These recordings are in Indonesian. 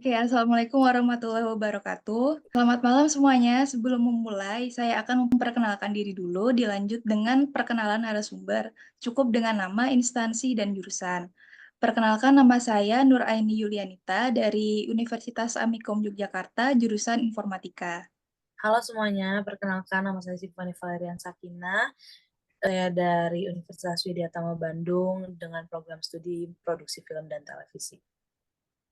Oke, assalamualaikum warahmatullahi wabarakatuh. Selamat malam semuanya. Sebelum memulai, saya akan memperkenalkan diri dulu, dilanjut dengan perkenalan narasumber. Cukup dengan nama, instansi, dan jurusan. Perkenalkan, nama saya Nur Aini Yulianita dari Universitas Amikom Yogyakarta, jurusan Informatika. Halo semuanya, perkenalkan nama saya Sifani Valerian Sakina. Saya dari Universitas Widyatama Bandung dengan program studi produksi film dan televisi.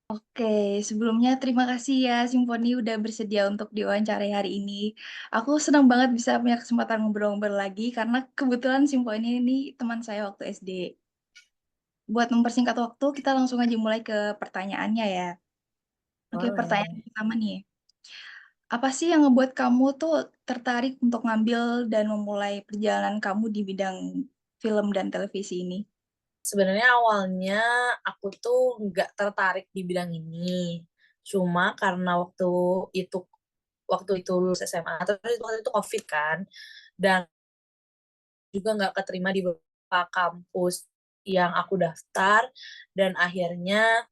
Oke, sebelumnya terima kasih ya Simfoni udah bersedia untuk diwawancarai hari ini. Aku senang banget bisa punya kesempatan ngobrol-ngobrol lagi karena kebetulan Simfoni ini teman saya waktu SD. Buat mempersingkat waktu, kita langsung aja mulai ke pertanyaannya ya. Oke, pertanyaan Boleh. pertama nih. Apa sih yang ngebuat kamu tuh tertarik untuk ngambil dan memulai perjalanan kamu di bidang film dan televisi ini? Sebenarnya awalnya aku tuh nggak tertarik di bidang ini. Cuma karena itu waktu itu lulus SMA, terus waktu itu COVID kan, dan juga nggak keterima di beberapa kampus yang aku daftar, dan akhirnya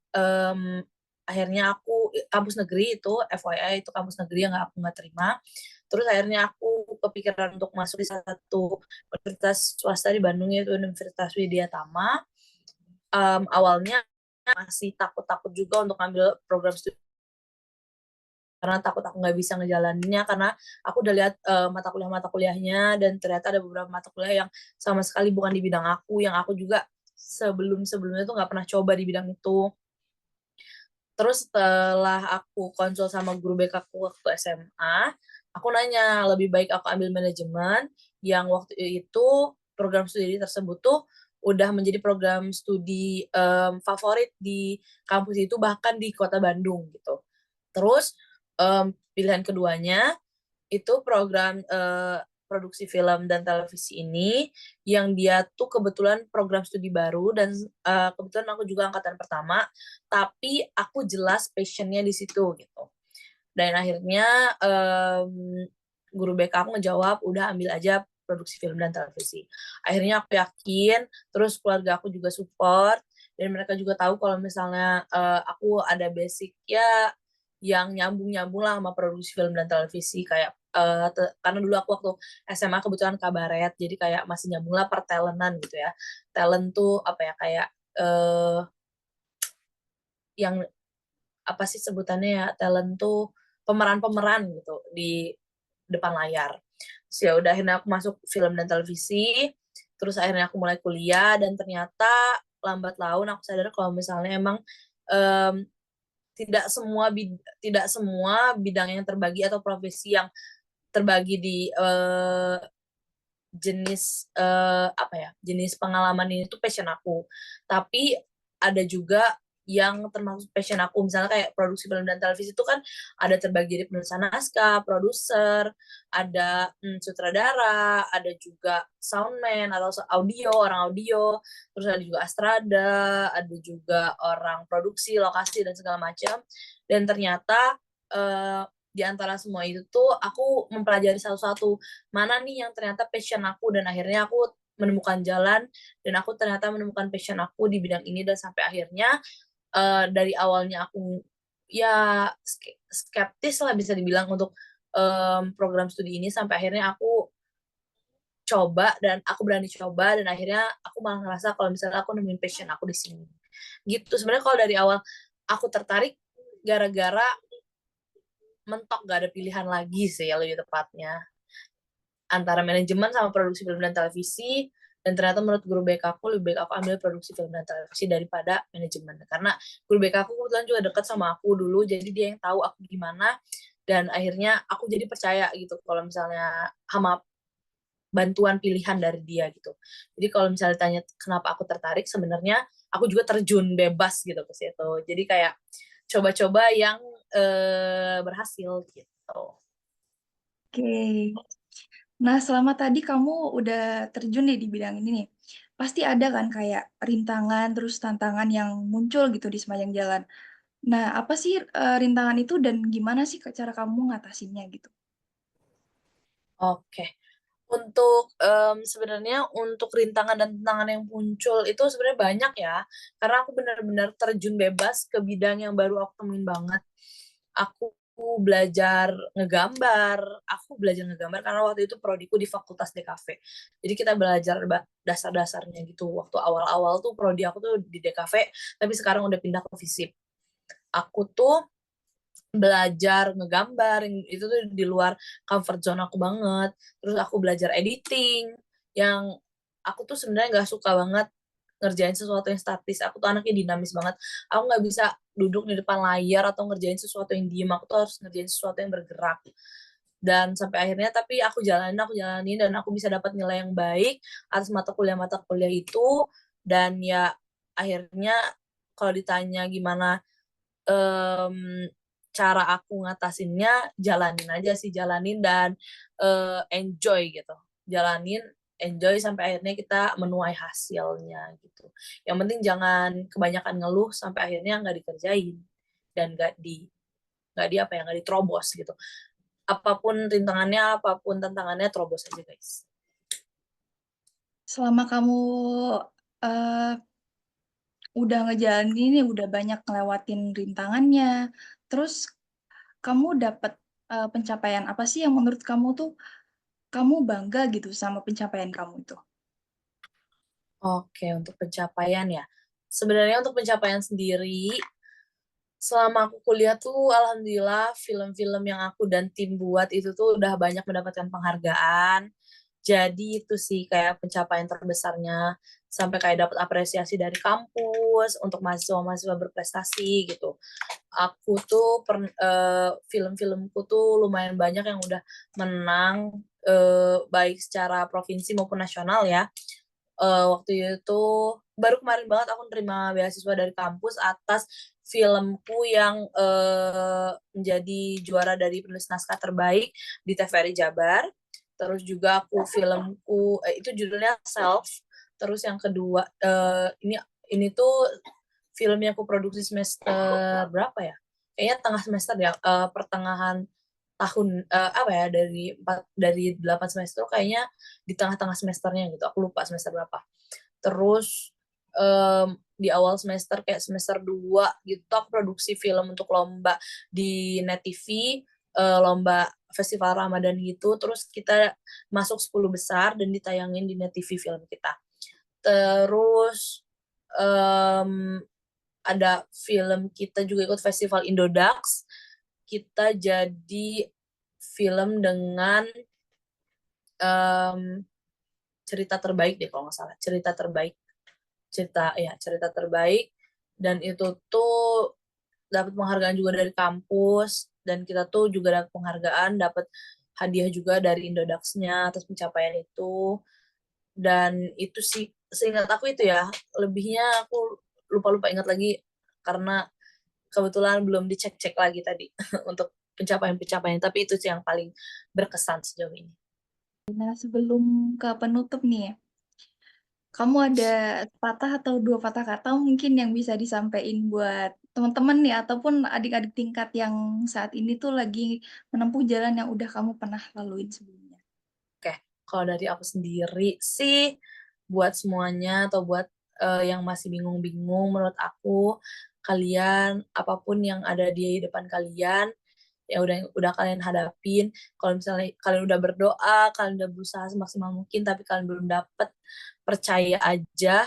aku kampus negeri itu FYI itu kampus negeri yang aku nggak terima. Terus akhirnya aku kepikiran untuk masuk di salah satu universitas swasta di Bandung yaitu Universitas Widyatama. Awalnya masih takut-takut juga untuk ngambil program studi karena takut aku nggak bisa ngejalaninnya karena aku udah lihat mata kuliahnya dan ternyata ada beberapa mata kuliah yang sama sekali bukan di bidang aku, yang aku juga sebelumnya tuh nggak pernah coba di bidang itu. Terus setelah aku konsul sama guru BK aku waktu SMA, aku nanya lebih baik aku ambil manajemen yang waktu itu program studi tersebut tuh udah menjadi program studi favorit di kampus itu bahkan di kota Bandung gitu. Terus pilihan keduanya itu program produksi film dan televisi ini yang dia tuh kebetulan program studi baru dan kebetulan aku juga angkatan pertama, tapi aku jelas passionnya di situ gitu. Dan akhirnya guru BK aku ngejawab udah ambil aja produksi film dan televisi. Akhirnya aku yakin, terus keluarga aku juga support dan mereka juga tahu kalau misalnya aku ada basic ya yang nyambung-nyambung lah sama produksi film dan televisi kayak karena dulu aku waktu SMA kebetulan kabaret jadi kayak masih nyambung lah pertelenan gitu ya. Talent tuh apa ya kayak yang apa sih sebutannya ya, talent tuh pemeran-pemeran gitu di depan layar. Terus ya udah akhirnya aku masuk film dan televisi, terus akhirnya aku mulai kuliah dan ternyata lambat laun aku sadar kalau misalnya emang um, tidak semua bidang yang terbagi atau profesi yang terbagi di jenis pengalaman ini tuh passion aku. Tapi ada juga yang termasuk passion aku, misalnya kayak produksi film dan televisi itu kan ada terbagi dari penulis naskah, produser, ada sutradara, ada juga soundman atau audio, orang audio, terus ada juga astrada, ada juga orang produksi, lokasi dan segala macam. Dan ternyata di antara semua itu tuh aku mempelajari satu-satu mana nih yang ternyata passion aku dan akhirnya aku menemukan jalan dan aku ternyata menemukan passion aku di bidang ini dan sampai akhirnya dari awalnya aku ya skeptis lah bisa dibilang untuk program studi ini sampai akhirnya aku coba dan aku berani coba dan akhirnya aku malah ngerasa kalau misalnya aku nemuin passion aku di sini gitu. Sebenarnya kalau dari awal aku tertarik gara-gara mentok gak ada pilihan lagi sih ya lebih tepatnya antara manajemen sama produksi film dan televisi dan ternyata menurut guru BK aku lebih baik aku ambil produksi film dan televisi daripada manajemen karena guru BK aku kebetulan juga dekat sama aku dulu jadi dia yang tahu aku gimana dan akhirnya aku jadi percaya gitu kalau misalnya sama bantuan pilihan dari dia gitu jadi kalau misalnya tanya kenapa aku tertarik sebenarnya aku juga terjun bebas gitu ke situ jadi kayak coba-coba yang berhasil gitu. Oke. Nah, selama tadi kamu udah terjun nih di bidang ini nih, pasti ada kan kayak rintangan terus tantangan yang muncul gitu di sepanjang jalan. Nah, apa sih rintangan itu dan gimana sih cara kamu ngatasinnya gitu? Oke. Untuk, sebenarnya untuk rintangan dan tantangan yang muncul itu sebenarnya banyak ya, karena aku benar-benar terjun bebas ke bidang yang baru aku temuin banget. Aku aku belajar ngegambar karena waktu itu prodiku di Fakultas DKV. Jadi kita belajar dasar-dasarnya gitu, waktu awal-awal tuh prodi aku tuh di DKV, tapi sekarang udah pindah ke FISIP. Aku tuh belajar ngegambar, yang itu tuh di luar comfort zone aku banget. Terus aku belajar editing, yang aku tuh sebenarnya nggak suka banget ngerjain sesuatu yang statis. Aku tuh anaknya dinamis banget. Aku nggak bisa duduk di depan layar atau ngerjain sesuatu yang diem. Aku tuh harus ngerjain sesuatu yang bergerak. Dan sampai akhirnya tapi aku jalanin dan aku bisa dapat nilai yang baik atas mata kuliah itu. Dan ya akhirnya kalau ditanya gimana mmm, cara aku ngatasinnya, jalanin aja sih, jalanin dan, enjoy gitu. Jalanin, enjoy sampai akhirnya kita menuai hasilnya gitu. Yang penting jangan kebanyakan ngeluh sampai akhirnya nggak dikerjain dan apa ya, nggak diterobos gitu. Apapun rintangannya, apapun tantangannya, terobos aja, guys. Selama kamu, eee, udah ngejalanin ini, udah banyak ngelewatin rintangannya, terus kamu dapet, pencapaian apa sih yang menurut kamu tuh, kamu bangga gitu sama pencapaian kamu itu? Oke, untuk pencapaian ya. Sebenarnya untuk pencapaian sendiri, selama aku kuliah tuh alhamdulillah film-film yang aku dan tim buat itu tuh udah banyak mendapatkan penghargaan. Jadi itu sih kayak pencapaian terbesarnya, sampai kayak dapat apresiasi dari kampus untuk mahasiswa-mahasiswa berprestasi gitu. Aku tuh film-filmku tuh lumayan banyak yang udah menang, baik secara provinsi maupun nasional ya. Waktu itu baru kemarin banget aku nerima beasiswa dari kampus atas filmku yang, menjadi juara dari penulis naskah terbaik di TVRI Jabar. Terus juga itu judulnya Self. Terus yang kedua, ini tuh film yang aku produksi semester berapa ya? Kayaknya tengah semester ya, pertengahan tahun, apa ya, dari 8 semester kayaknya di tengah-tengah semesternya gitu, aku lupa semester berapa. Terus, di awal semester kayak semester 2 gitu aku produksi film untuk lomba di Net TV, lomba festival Ramadan gitu, terus kita masuk 10 besar dan ditayangin di Net TV film kita. Terus, mmm, ada film kita juga ikut festival Indodax, kita jadi film dengan, mmm, cerita terbaik deh kalau nggak salah, cerita terbaik dan itu tuh dapat penghargaan juga dari kampus dan kita tuh juga dapat penghargaan, dapat hadiah juga dari Indodax-nya atas pencapaian itu. Dan itu sih, seingat aku itu ya, lebihnya aku lupa-lupa ingat lagi karena kebetulan belum dicek-cek lagi tadi untuk pencapaian-pencapaian, tapi itu sih yang paling berkesan sejauh ini. Nah, sebelum ke penutup nih ya, kamu ada patah atau 2 patah kata mungkin yang bisa disampaikan buat teman-teman nih ataupun adik-adik tingkat yang saat ini tuh lagi menempuh jalan yang udah kamu pernah laluin sebelumnya? Oke, kalau dari aku sendiri sih, buat semuanya atau buat, yang masih bingung-bingung menurut aku, kalian apapun yang ada di depan kalian, yang udah kalian hadapin, kalau misalnya kalian udah berdoa, kalian udah berusaha semaksimal mungkin, tapi kalian belum dapet, percaya aja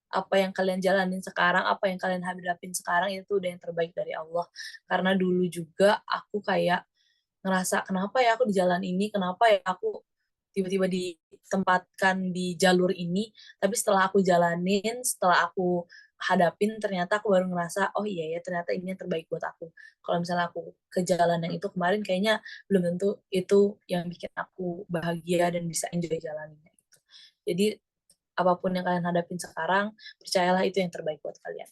apa yang kalian jalanin sekarang, apa yang kalian hadapin sekarang itu udah yang terbaik dari Allah. Karena dulu juga aku kayak ngerasa, "Kenapa ya aku di jalan ini? Kenapa ya aku tiba-tiba ditempatkan di jalur ini?" Tapi setelah aku jalanin, setelah aku hadapin, ternyata aku baru ngerasa, "Oh iya ya, ternyata ini yang terbaik buat aku." Kalau misalnya aku ke jalan yang itu kemarin kayaknya belum tentu itu yang bikin aku bahagia dan bisa enjoy jalannya gitu. Jadi, apapun yang kalian hadapin sekarang, percayalah itu yang terbaik buat kalian.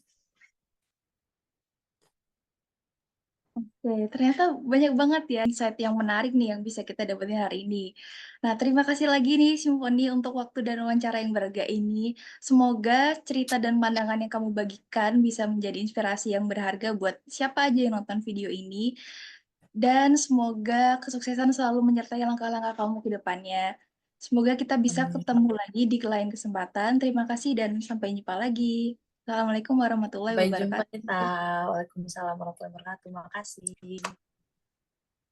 Oke, ternyata banyak banget ya insight yang menarik nih yang bisa kita dapetin hari ini. Nah, terima kasih lagi nih Simfoni untuk waktu dan wawancara yang berharga ini. Semoga cerita dan pandangan yang kamu bagikan bisa menjadi inspirasi yang berharga buat siapa aja yang nonton video ini. Dan semoga kesuksesan selalu menyertai langkah-langkah kamu ke depannya. Semoga kita bisa Amin. ketemu lagi di lain kesempatan. Terima kasih dan sampai jumpa lagi. Assalamualaikum warahmatullahi Sampai jumpa, wabarakatuh. Nita. Waalaikumsalam warahmatullahi wabarakatuh. Makasih.